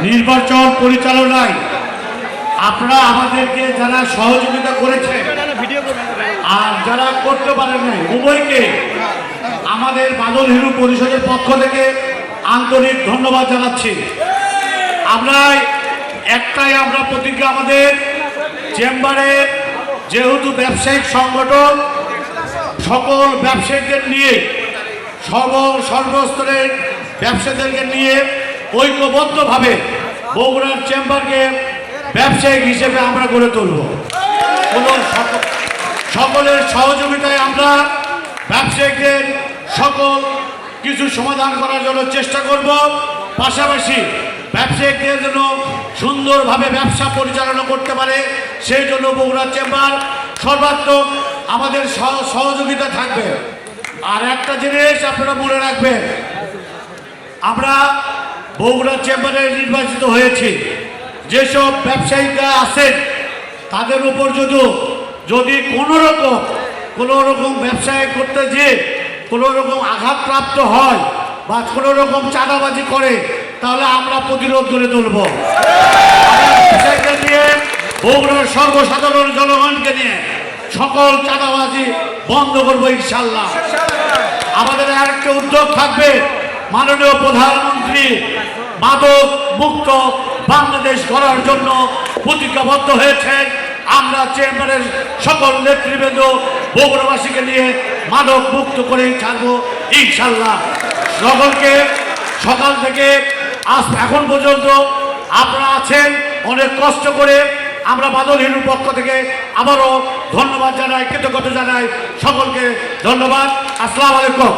নির্বাচন পরিচালনায় আপনারা আমাদেরকে যারা সহযোগিতা করেছে আর যারা করতে পারেন নাই উভয়কে আমাদের বাদল হিরু পরিষদের পক্ষ থেকে আন্তরিক ধন্যবাদ জানাচ্ছি। আমরা প্রতিজ্ঞা আমাদের চেম্বারে যেহেতু ব্যবসায়িক সংগঠন সকল ব্যবসায়ীদের নিয়ে সর্বস্তরের ব্যবসায়ীদেরকে নিয়ে ঐক্যবদ্ধভাবে বগুড়ার চেম্বারকে ব্যবসায়িক হিসেবে আমরা গড়ে তুলব। সকলের সহযোগিতায় আমরা ব্যবসায়িকদের সকল কিছু সমাধান করার জন্য চেষ্টা করব। পাশাপাশি ব্যবসায়িকদের যেন সুন্দরভাবে ব্যবসা পরিচালনা করতে পারে সেই জন্য বগুড়া চেম্বার সর্বাত্মক আমাদের সহযোগিতা থাকবে। আর একটা জিনিস আপনারা মনে রাখবেন, আমরা বগুড়া চেম্বারে নির্বাচিত হয়েছি, যেসব ব্যবসায়ীরা আছেন তাদের উপর যদি কোনো রকম ব্যবসায় করতে যেয়ে কোনো রকম আঘাতপ্রাপ্ত হয় বা কোনো রকম চাঁদাবাজি করে তাহলে আমরা প্রতিরোধ করে তুলব। ব্যবসায়ীদের নিয়ে বগুড়ার সর্বসাধারণ জনগণকে নিয়ে সকল চাঁদাবাজি বন্ধ করবো ইনশাল্লাহ। আমাদের আরেকটা উদ্যোগ থাকবে, মাননীয় প্রধানমন্ত্রী মাদক মুক্ত বাংলাদেশ গড়ার জন্য প্রতিজ্ঞাবদ্ধ হয়েছেন। আমরা চেম্বারের সকল নেতৃবৃন্দ বগুড়াবাসীকে নিয়ে মাদক মুক্ত করেই ছাড়বো ইনশাল্লাহ। সকলকে সকাল থেকে এখন পর্যন্ত আপনারা আছেন অনেক কষ্ট করে। আমরা বাদল হিরুর পক্ষ থেকে আবারও ধন্যবাদ জানাই, কৃতজ্ঞতা জানাই। সকলকে ধন্যবাদ। আসসালামু আলাইকুম।